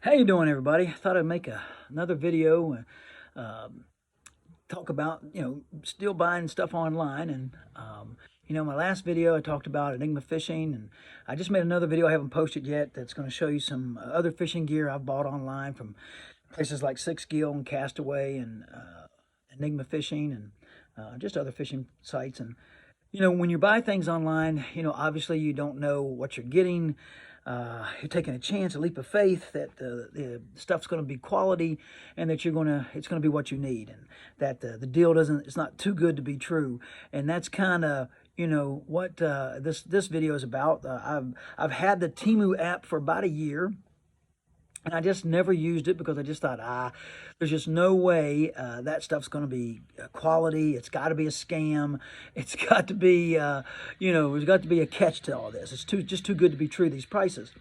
How you doing, everybody? I thought I'd make another video, talk about still buying stuff online, and my last video I talked about Enigma fishing, and I just made another video I haven't posted yet that's going to show you some other fishing gear I've bought online from places like Six Gill and Castaway and Enigma fishing and just other fishing sites. And when you buy things online, obviously you don't know what you're getting. You're taking a chance, a leap of faith that the stuff's going to be quality and that it's going to be what you need, and that the deal it's not too good to be true. And that's kind of, what this video is about. I've had the Temu app for about a year, and I just never used it because I just thought, there's just no way that stuff's going to be quality. It's got to be a scam. It's got to be, there's got to be a catch to all this. It's just too good to be true, these prices.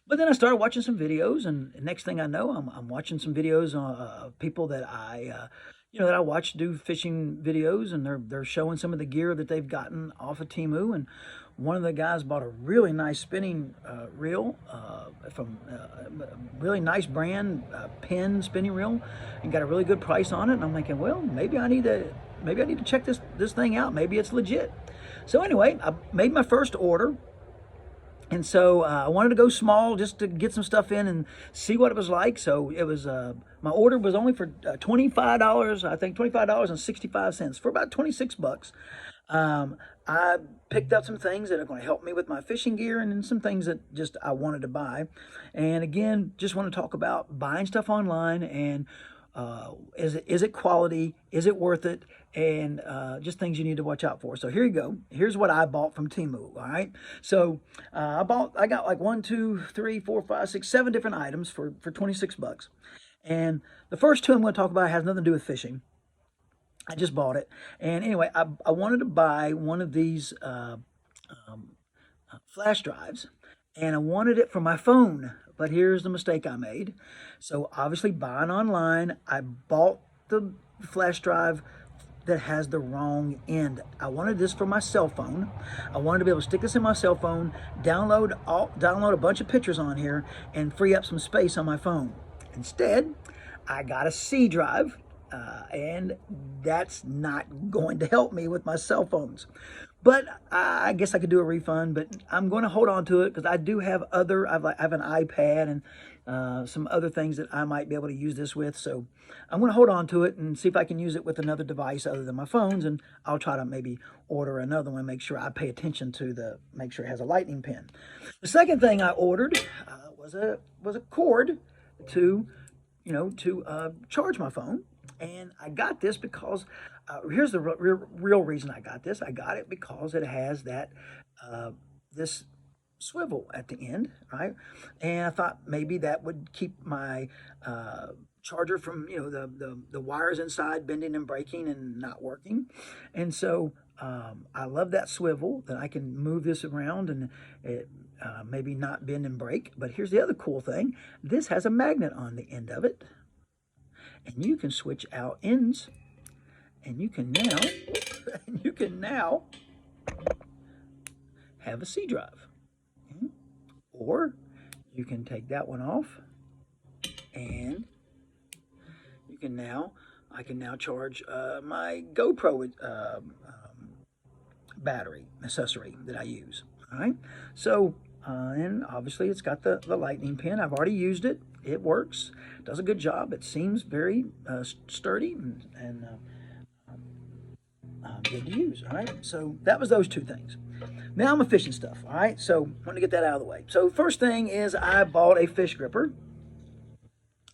But then I started watching some videos, and next thing I know, I'm watching some videos of people that I watch do fishing videos, and they're showing some of the gear that they've gotten off of Temu. And one of the guys bought a really nice spinning reel from a really nice brand, Penn spinning reel, and got a really good price on it. And I'm thinking, well, maybe I need to check this thing out. Maybe it's legit. So anyway, I made my first order. And so I wanted to go small just to get some stuff in and see what it was like. So it was my order was only for $25. I think $25.65 for about 26 bucks. I picked up some things that are going to help me with my fishing gear, and then some things that just I wanted to buy. And again, just want to talk about buying stuff online, and is it quality? Is it worth it? And just things you need to watch out for. So here you go. Here's what I bought from Temu. All right. So I got like 1, 2, 3, 4, 5, 6, 7 different items for 26 bucks. And the first two I'm going to talk about has nothing to do with fishing. I just bought it. And anyway, I wanted to buy one of these flash drives, and I wanted it for my phone. But here's the mistake I made. So obviously, buying online, I bought the flash drive that has the wrong end. I wanted this for my cell phone. I wanted to be able to stick this in my cell phone, download a bunch of pictures on here, and free up some space on my phone. Instead, I got a C drive, and that's not going to help me with my cell phones. But I guess I could do a refund, but I'm going to hold on to it because I do have I have an iPad and some other things that I might be able to use this with. So I'm going to hold on to it and see if I can use it with another device other than my phones, and I'll try to maybe order another one, make sure I pay attention to make sure it has a lightning pin. The second thing I ordered was a cord to charge my phone. And I got this because here's the real reason I got this. I got it because it has this swivel at the end, right? And I thought maybe that would keep my charger from the wires inside bending and breaking and not working. And so I love that swivel, that I can move this around and it maybe not bend and break. But here's the other cool thing: this has a magnet on the end of it. And you can switch out ends, and you can now have a C drive. Okay? Or you can take that one off, and I can now charge my GoPro battery accessory that I use. All right. So and obviously it's got the lightning pin. I've already used it. It works. Does a good job. It seems very sturdy and good to use. All right. So that was those two things. Now I'm a fishing stuff. All right. So I want to get that out of the way. So first thing is I bought a fish gripper.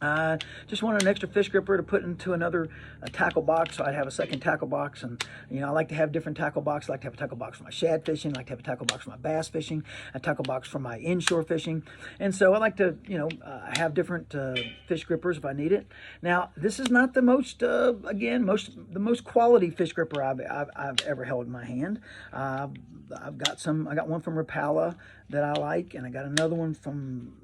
I just wanted an extra fish gripper to put into another tackle box, so I'd have a second tackle box. And I like to have different tackle boxes. I like to have a tackle box for my shad fishing. I like to have a tackle box for my bass fishing. A tackle box for my inshore fishing. And so I like to have different fish grippers if I need it. Now this is not the most the most quality fish gripper I've ever held in my hand. I got one from Rapala that I like, and I got another one from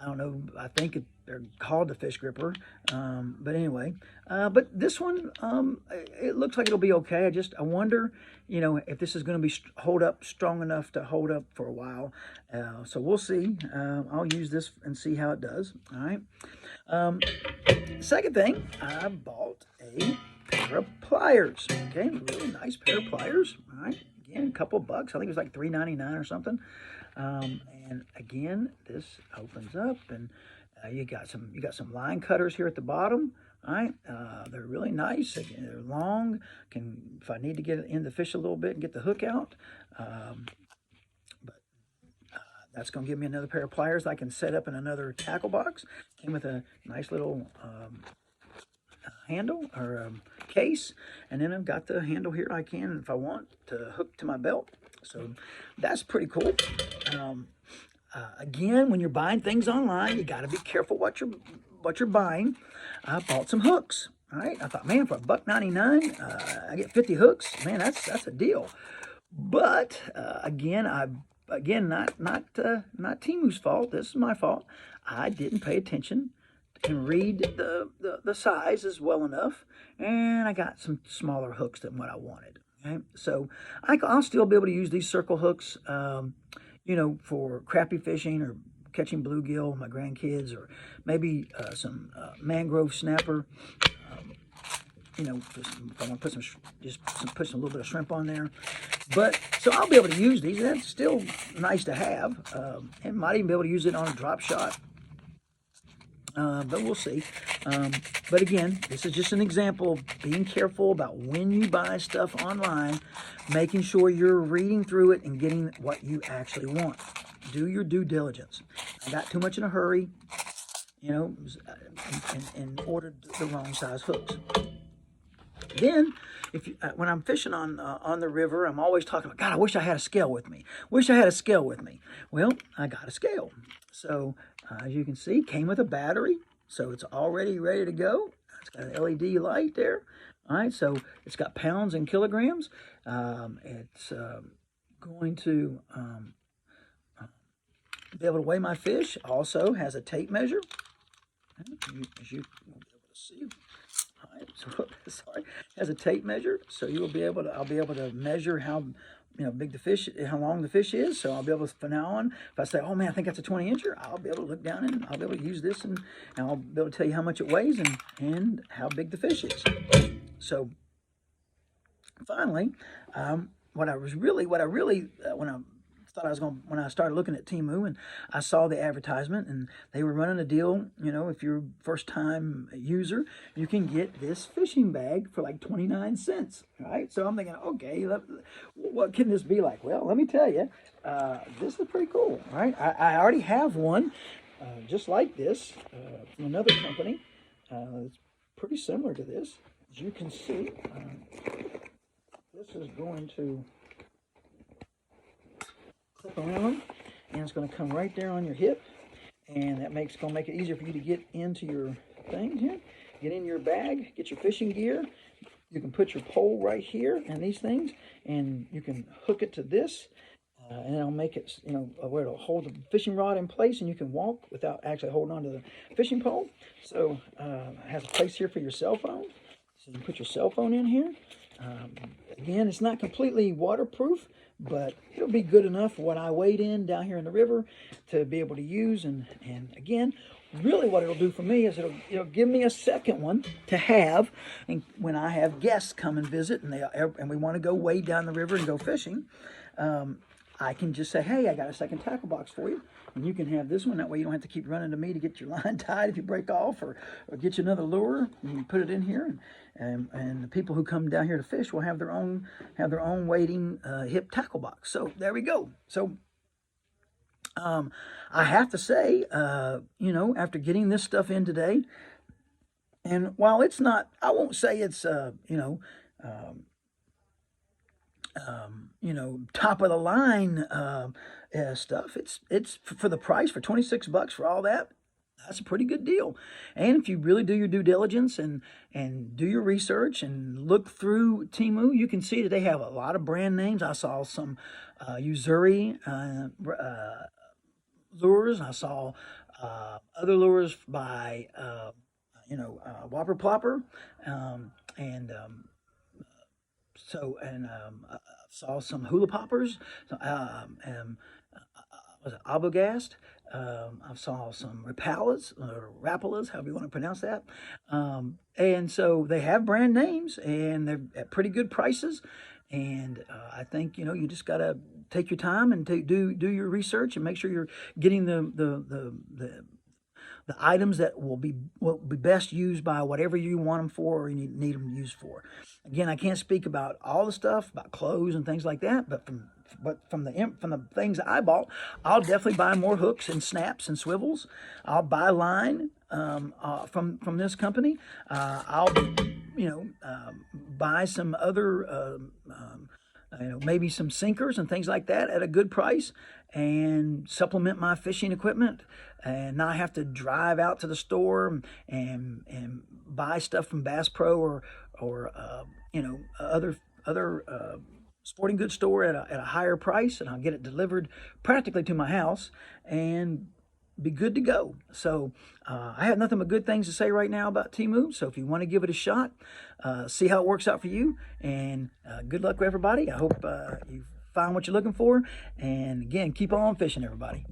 I don't know. I think they're called the fish gripper. But anyway, but this one, it looks like it'll be okay. I wonder, if this is going to be hold up strong enough to hold up for a while. So we'll see. I'll use this and see how it does. All right. Second thing, I bought a pair of pliers. Okay, really nice pair of pliers. All right. Again, a couple bucks. I think it was like $3.99 or something. And again, this opens up, and you got some line cutters here at the bottom. All right, they're really nice. They're long. If I need to get it in the fish a little bit and get the hook out, but that's going to give me another pair of pliers I can set up in another tackle box. Came with a nice little handle or case, and then I've got the handle here. I can, if I want, to hook to my belt. So that's pretty cool. Again, when you're buying things online, you got to be careful what you're buying. I bought some hooks. All right, I thought, man, for $1.99, I get 50 hooks. Man, that's a deal. But again, not Temu's fault. This is my fault. I didn't pay attention and read the sizes well enough, and I got some smaller hooks than what I wanted. Okay, so I'll still be able to use these circle hooks, for crappie fishing or catching bluegill with my grandkids, or maybe some mangrove snapper. If I want to put put some little bit of shrimp on there. But so I'll be able to use these. That's still nice to have, and might even be able to use it on a drop shot. But we'll see. But again, this is just an example of being careful about when you buy stuff online, making sure you're reading through it and getting what you actually want. Do your due diligence. I got too much in a hurry, and ordered the wrong size hooks. Then, when I'm fishing on the river, I'm always talking about, God, I wish I had a scale with me. Well, I got a scale. So, as you can see, came with a battery, so it's already ready to go. It's got an LED light there. All right, so it's got pounds and kilograms. It's going to be able to weigh my fish. Also has a tape measure, as you will be able to see. All right, so sorry, has a tape measure, so I'll be able to measure how big the fish, how long the fish is. So I'll be able to, from now on, if I say, oh man, I think that's a 20-incher, I'll be able to look down and I'll be able to use this, and I'll be able to tell you how much it weighs and how big the fish is. So finally, when I started looking at Temu, and I saw the advertisement, and they were running a deal, if you're a first-time user, you can get this fishing bag for like 29 cents, right? So I'm thinking, okay, what can this be like? Well, let me tell you, this is pretty cool, right? I already have one just like this from another company. It's pretty similar to this. As you can see, this is going to clip around, and it's going to come right there on your hip, and that going to make it easier for you to get into your things here, get in your bag, get your fishing gear. You can put your pole right here and these things, and you can hook it to this, and it'll make it, where it'll hold the fishing rod in place, and you can walk without actually holding on to the fishing pole. So it has a place here for your cell phone, so you can put your cell phone in here. Again, it's not completely waterproof, but it'll be good enough for what I wade in down here in the river to be able to use. And again, really what it'll do for me is it'll give me a second one to have, and when I have guests come and visit, and we want to go wade down the river and go fishing, I can just say, hey, I got a second tackle box for you, and you can have this one. That way you don't have to keep running to me to get your line tied if you break off, or get you another lure. You can put it in here, and the people who come down here to fish will have their own wading hip tackle box. So there we go. So I have to say, after getting this stuff in today, and while it's not, I won't say it's top of the line stuff. It's for the price, for 26 bucks for all that. That's a pretty good deal. And if you really do your due diligence and do your research and look through Temu, you can see that they have a lot of brand names. I saw some Usuri lures. I saw other lures by Whopper Plopper, and I saw some hula poppers, and was it Abogast? I saw some Rapalas, or Rapalas, however you want to pronounce that. And so they have brand names, and they're at pretty good prices. And I think you just gotta take your time and do your research and make sure you're getting the items that will be best used by whatever you want them for or you need them used for. Again, I can't speak about all the stuff about clothes and things like that, but from the things I bought, I'll definitely buy more hooks and snaps and swivels. I'll buy line from this company. I'll buy some other maybe some sinkers and things like that at a good price, and supplement my fishing equipment, and not have to drive out to the store and buy stuff from Bass Pro or other sporting goods store at a higher price, and I'll get it delivered practically to my house and be good to go. So I have nothing but good things to say right now about Temu. So if you want to give it a shot, see how it works out for you, and good luck with everybody. I hope you find what you're looking for, and again, keep on fishing, everybody.